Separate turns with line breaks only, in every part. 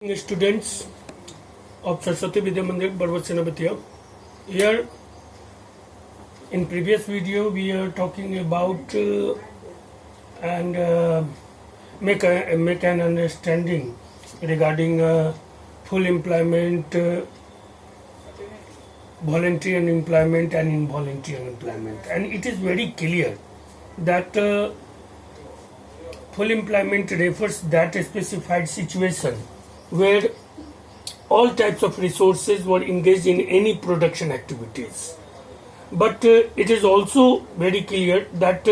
Students of Saraswati Vidya Mandir, Barwat Senapatia. Here, in previous video, we are talking about and make an understanding regarding full employment, voluntary unemployment, and involuntary unemployment. And it is very clear that full employment refers that specified situation where all types of resources were engaged in any production activities. But it is also very clear that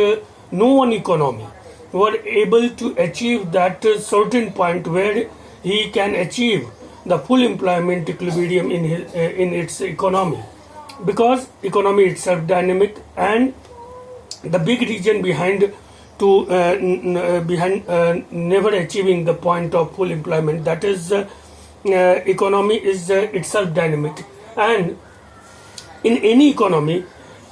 no one economy were able to achieve that certain point where he can achieve the full employment equilibrium in its economy, because economy itself dynamic, and the big reason behind never achieving the point of full employment, that is economy is itself dynamic. And in any economy,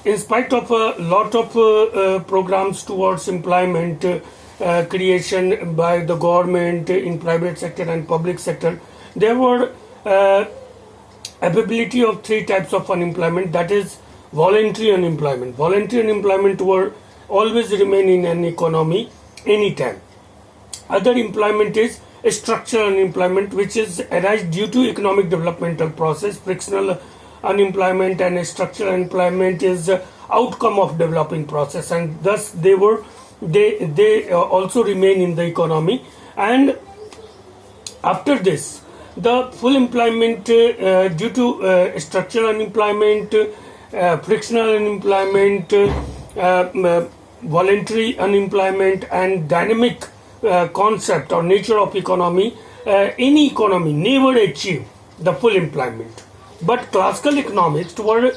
in spite of a lot of programs towards employment creation by the government in private sector and public sector, there were availability of three types of unemployment, that is voluntary unemployment. Voluntary unemployment were always remain in an economy anytime. Other employment is structural unemployment, which is arise due to economic developmental process. Frictional unemployment and structural unemployment is outcome of developing process, and thus they also remain in the economy. And after this, the full employment due to structural unemployment, frictional unemployment, voluntary unemployment, and dynamic concept or nature of economy, any economy never achieve the full employment. But classical economists were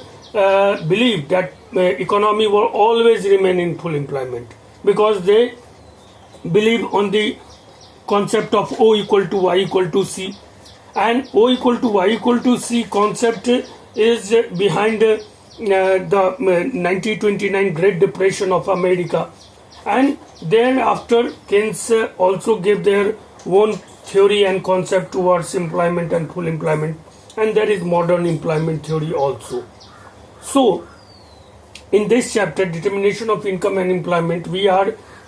believed that economy will always remain in full employment, because they believe on the concept of O equal to Y equal to C, and O equal to Y equal to C concept is behind the 1929 Great Depression of America. And thereafter Keynes also gave their own theory and concept towards employment and full employment, and there is modern employment theory also. So in this chapter, determination of income and employment, we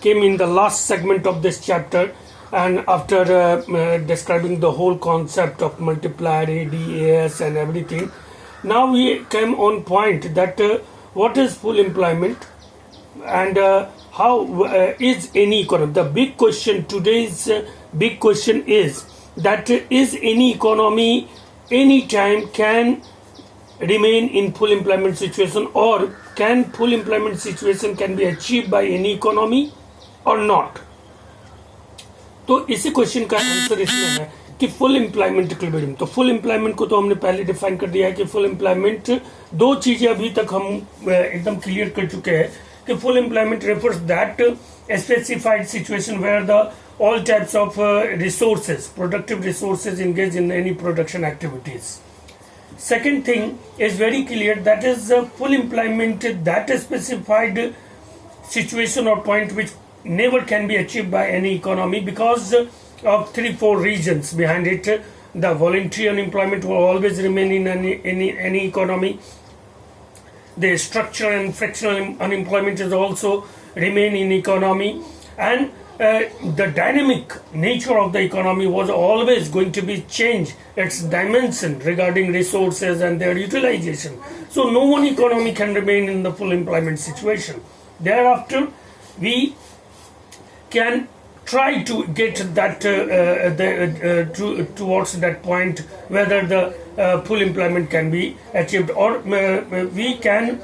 came in the last segment of this chapter, and after describing the whole concept of multiplier, ADAS and everything, now we came on point that what is full employment and how is any economy. The big question, today's big question is that is any economy anytime can remain in full employment situation, or can full employment situation can be achieved by any economy or not. तो इसी question का answer इसमें है कि full employment equilibrium. तो full employment को तो हमने पहले डिफाइन कर दिया है कि फुल एम्प्लॉयमेंट, दो चीजें अभी तक हम एकदम क्लियर कर चुके हैं कि full employment refers that specified situation where the all types of resources, productive resources engaged in any production activities. Second thing is very clear, that is full employment, that specified situation or point which never can be achieved by any economy because of 3-4 reasons behind it. The voluntary unemployment will always remain in any economy. The structural and frictional unemployment is also remain in economy, and the dynamic nature of the economy was always going to be change its dimension regarding resources and their utilization. So no one economy can remain in the full employment situation. Thereafter, we can try to get that towards that point whether the full employment can be achieved, or we can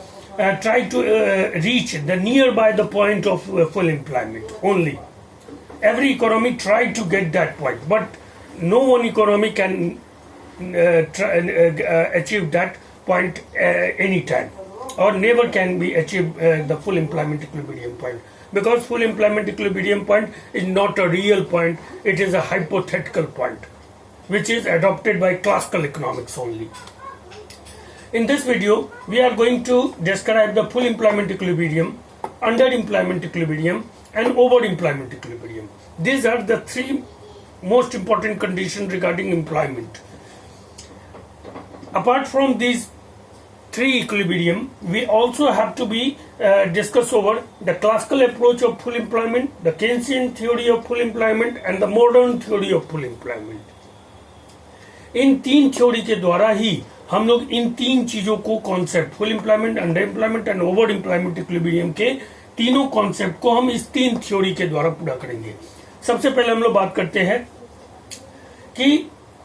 try to reach the nearby the point of full employment only. Every economy try to get that point, but no one economy can achieve that point anytime, or never can be achieved the full employment equilibrium point, because full employment equilibrium point is not a real point, it is a hypothetical point which is adopted by classical economics only. In this video, we are going to describe the full employment equilibrium, underemployment equilibrium, and overemployment equilibrium. These are the three most important condition regarding employment. Apart from these three equilibrium, we also have to be discuss over the classical approach of full employment, the Keynesian theory of full employment, and the modern theory of full employment. इन तीन theory के द्वारा ही हम लोग इन तीन चीजों को concept full employment, under employment and over employment equilibrium के तीनों कॉन्सेप्ट को हम इस तीन थ्योरी के द्वारा पूरा करेंगे. सबसे पहले हम लोग बात करते हैं कि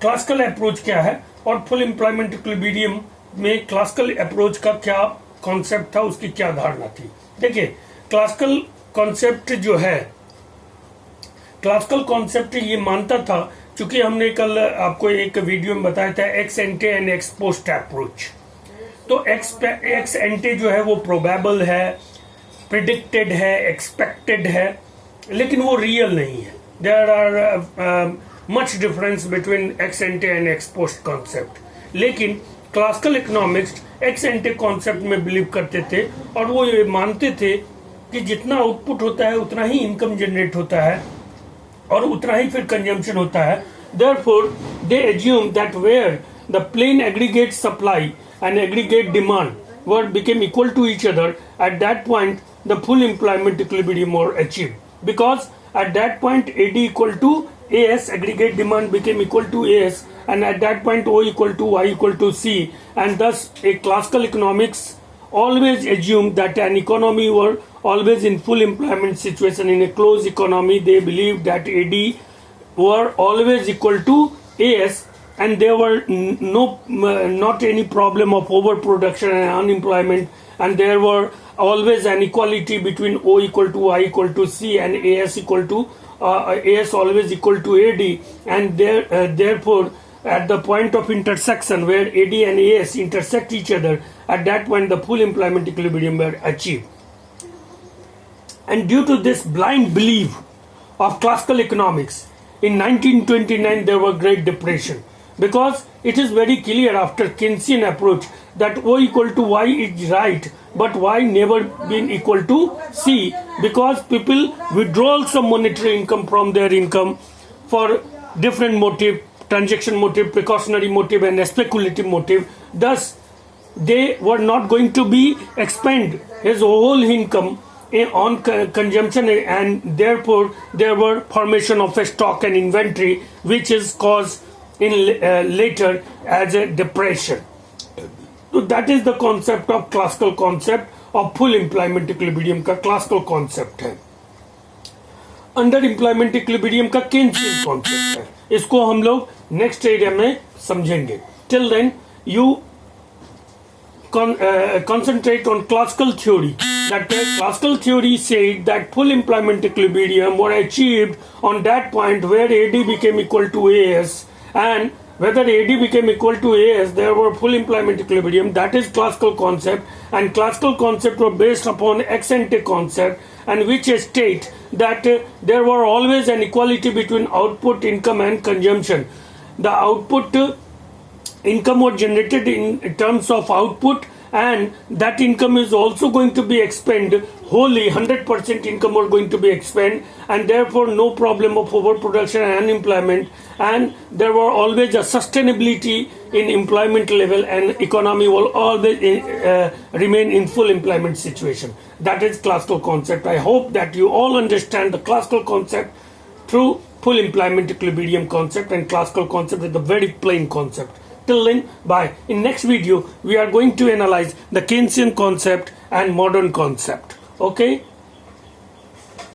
क्लासिकल अप्रोच क्या है और फुल एम्प्लॉयमेंट इक्विलिब्रियम में क्लासिकल अप्रोच का क्या कॉन्सेप्ट था, उसकी क्या धारणा थी. देखिए, क्लासिकल कॉन्सेप्ट जो है, क्लासिकल कॉन्सेप्ट ये मानता था, चूंकि हमने कल आपको एक वीडियो में बताया था x ante and ex post approach. तो एक्स एंटे जो है वो प्रोबेबल है, प्रिडिक्टेड है, एक्सपेक्टेड है, लेकिन वो रियल नहीं है. There are much difference between ex ante and ex post concept. लेकिन classical economics ex ante concept में बिलीव करते थे और वो ये मानते थे कि जितना आउटपुट होता है उतना ही इनकम जनरेट होता है और उतना ही फिर कंजम्पशन होता है. Therefore, they assume that where the plain aggregate supply and aggregate demand became equal to each other, at that point the full employment equilibrium were achieved. Because at that point AD equal to AS, aggregate demand became equal to AS, and at that point O equal to Y equal to C, and thus a classical economics always assumed that an economy were always in full employment situation. In a closed economy, they believed that AD were always equal to AS, and there were not any problem of overproduction and unemployment, and there were always an equality between O equal to Y equal to C and AS equal to AS always equal to AD, and therefore at the point of intersection where AD and AS intersect each other, at that point the full employment equilibrium were achieved. And due to this blind belief of classical economics, in 1929 there was Great Depression, because it is very clear after Keynesian approach that O equal to Y is right, but Y never been equal to C, because people withdraw some monetary income from their income for different motive, transaction motive, precautionary motive and speculative motive. Thus they were not going to be expend his whole income on consumption, and therefore there were formation of a stock and inventory, which is caused in later as a depression. So that is the concept of classical concept of full employment equilibrium का classical concept है. Under employment equilibrium का केन्सियन concept है. इसको हम लोग next area में समझेंगे. Till then you concentrate on classical theory. That classical theory said that full employment equilibrium were achieved on that point where AD became equal to AS, and whether AD became equal to AS, there were full employment equilibrium. That is classical concept, and classical concept were based upon ex ante concept, and which state that there were always an equality between output, income, and consumption. The output income was generated in terms of output, and that income is also going to be expended wholly. 100% income was going to be expended, and therefore no problem of overproduction and unemployment, and there were always a sustainability in employment level, and economy will always remain in full employment situation. That is classical concept. I hope that you all understand the classical concept through full employment equilibrium concept, and classical concept is a very plain concept. Till then, bye. In next video, we are going to analyze the Keynesian concept and modern concept. Okay?